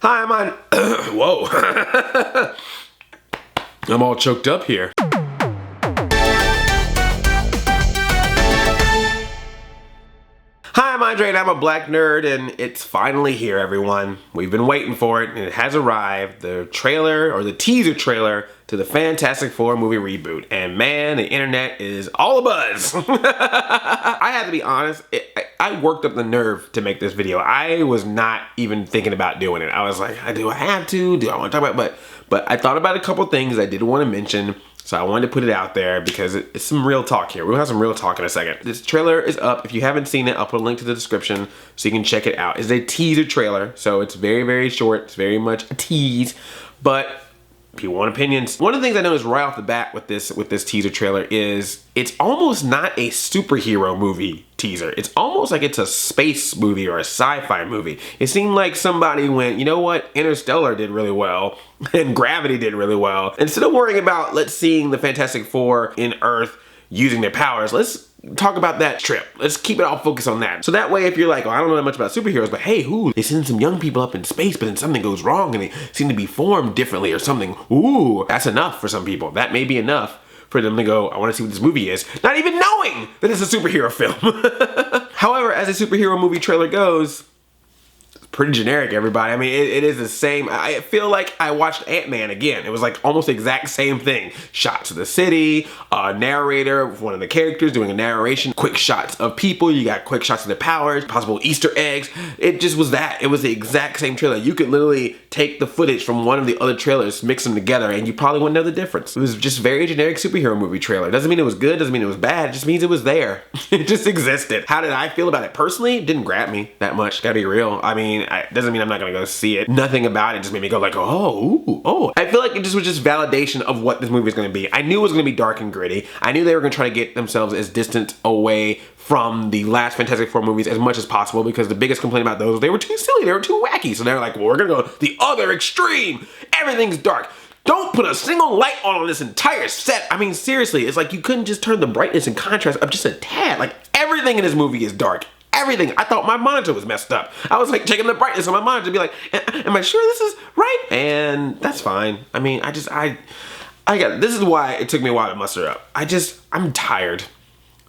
Hi, I'm on. Whoa. I'm all choked up here. Hi, I'm Andre and I'm a black nerd, and it's finally here, everyone. We've been waiting for it, and it has arrived. The trailer, or the teaser trailer, to the Fantastic Four movie reboot. And man, the internet is all abuzz. I have to be honest, I worked up the nerve to make this video. I was not even thinking about doing it. I was like, do I have to? Do I want to talk about it? But I thought about a couple things I did want to mention. So I wanted to put it out there because it's some real talk here. We'll have some real talk in a second. This trailer is up. If you haven't seen it, I'll put a link to the description so you can check it out. It's a teaser trailer, so it's very, very short. It's very much a tease, but people want opinions. One of the things I noticed right off the bat with this teaser trailer is it's almost not a superhero movie teaser. It's almost like it's a space movie or a sci-fi movie. It seemed like somebody went, you know what, Interstellar did really well and Gravity did really well. Instead of worrying about seeing the Fantastic Four in Earth using their powers, let's talk about that trip. Let's keep it all focused on that. So that way, if you're like, oh, I don't know that much about superheroes, but hey, they send some young people up in space, but then something goes wrong and they seem to be formed differently or something. Ooh, that's enough for some people. That may be enough for them to go, I want to see what this movie is, not even knowing that it's a superhero film. However, as a superhero movie trailer goes, pretty generic, everybody. I mean, it is the same. I feel like I watched Ant-Man again. It was like almost the exact same thing. Shots of the city, a narrator, one of the characters doing a narration, quick shots of people, you got quick shots of their powers, possible Easter eggs. It just was that. It was the exact same trailer. You could literally take the footage from one of the other trailers, mix them together, and you probably wouldn't know the difference. It was just very generic superhero movie trailer. Doesn't mean it was good, doesn't mean it was bad, it just means it was there. It just existed. How did I feel about it personally? It didn't grab me that much, gotta be real. I mean, doesn't mean I'm not gonna go see it. Nothing about it just made me go like, oh, ooh, oh. I feel like it just was just validation of what this movie is gonna be. I knew it was gonna be dark and gritty. I knew they were gonna try to get themselves as distant away from the last Fantastic Four movies as much as possible, because the biggest complaint about those was they were too silly, they were too wacky. So they're like, well, we're gonna go the other extreme. Everything's dark. Don't put a single light on this entire set. I mean, seriously, it's like you couldn't just turn the brightness and contrast up just a tad. Like, everything in this movie is dark. Everything. I thought my monitor was messed up. I was like checking the brightness on my monitor to be like, am I sure this is right? And that's fine. I mean, this is why it took me a while to muster up. I'm tired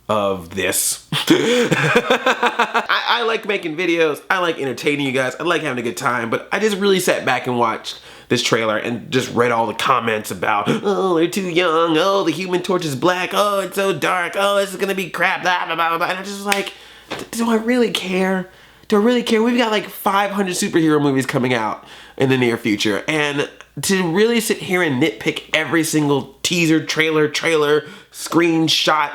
of this. I like making videos. I like entertaining you guys. I like having a good time, but I just really sat back and watched this trailer and just read all the comments about, oh, they're too young. Oh, the Human Torch is black. Oh, it's so dark. Oh, this is gonna be crap. Blah, blah, blah, blah. And I'm just like, do I really care? Do I really care? We've got like 500 superhero movies coming out in the near future, and to really sit here and nitpick every single teaser, trailer, screenshot,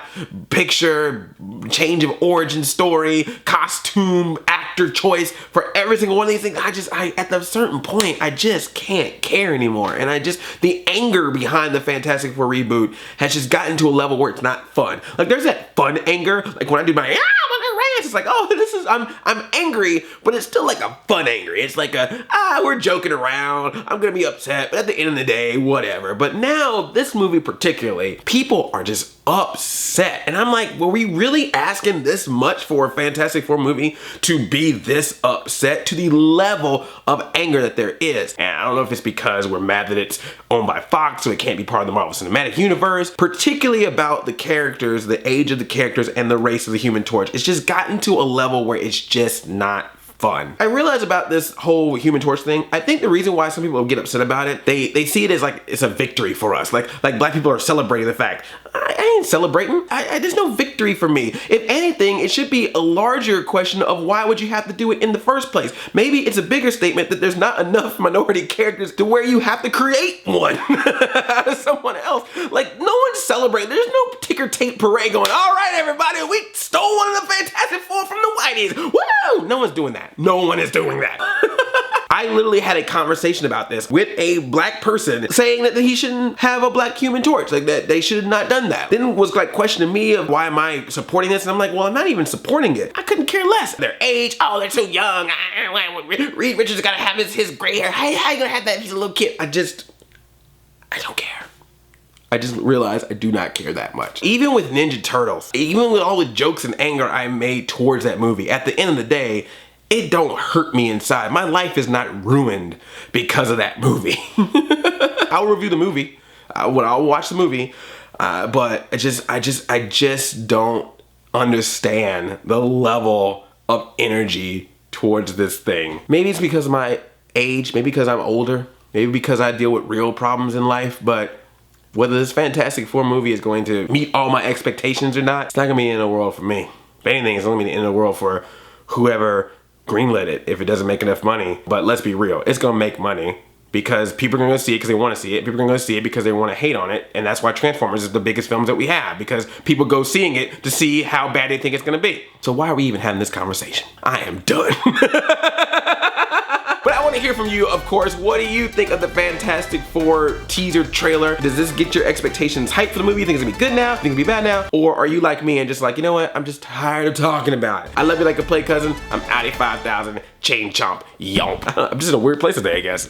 picture, change of origin story, costume, actor choice for every single one of these things, at a certain point, I just can't care anymore. And the anger behind the Fantastic Four reboot has just gotten to a level where it's not fun. Like, there's that fun anger, like when I do my, it's like, oh, I'm angry, but it's still like a fun angry. It's like we're joking around, I'm gonna be upset, but at the end of the day, whatever. But now, this movie particularly, people are just upset. And I'm like, were we really asking this much for a Fantastic Four movie to be this upset to the level of anger that there is? And I don't know if it's because we're mad that it's owned by Fox, so it can't be part of the Marvel Cinematic Universe, particularly about the characters, the age of the characters, and the race of the Human Torch. It's just gotten to a level where it's just not fun. I realize about this whole Human Torch thing, I think the reason why some people get upset about it, they see it as like it's a victory for us. Like black people are celebrating the fact. I ain't celebrating. There's no victory for me. If anything, it should be a larger question of why would you have to do it in the first place? Maybe it's a bigger statement that there's not enough minority characters to where you have to create one out of someone else. Like, no one's celebrating. There's no ticker tape parade going, all right, everybody, we stole one of the Fantastic Four from the Whiteys. Woo! No one's doing that. No one is doing that. I literally had a conversation about this with a black person saying that he shouldn't have a black Human Torch, like that they should have not done that. Then was like questioning me of why am I supporting this, and I'm like, well, I'm not even supporting it. I couldn't care less. Their age, oh, they're too young. Reed Richards gotta have his gray hair. How you gonna have that if he's a little kid? I don't care. I just realized I do not care that much. Even with Ninja Turtles, even with all the jokes and anger I made towards that movie, at the end of the day, it don't hurt me inside. My life is not ruined because of that movie. I'll review the movie when I'll watch the movie, but I just don't understand the level of energy towards this thing. Maybe it's because of my age, maybe because I'm older, maybe because I deal with real problems in life, but whether this Fantastic Four movie is going to meet all my expectations or not, it's not gonna be in the world for me. If anything, it's gonna be in the world for whoever greenlit it if it doesn't make enough money. But let's be real, it's gonna make money because people are gonna go see it because they wanna see it. People are gonna go see it because they wanna hate on it. And that's why Transformers is the biggest films that we have, because people go seeing it to see how bad they think it's gonna be. So why are we even having this conversation? I am done. But I want to hear from you, of course. What do you think of the Fantastic Four teaser trailer? Does this get your expectations hyped for the movie? You think it's gonna be good now? You think it's gonna be bad now? Or are you like me and just like, you know what? I'm just tired of talking about it. I love you like a play cousin. I'm Audi 5000, chain chomp, yomp. I'm just in a weird place today, I guess.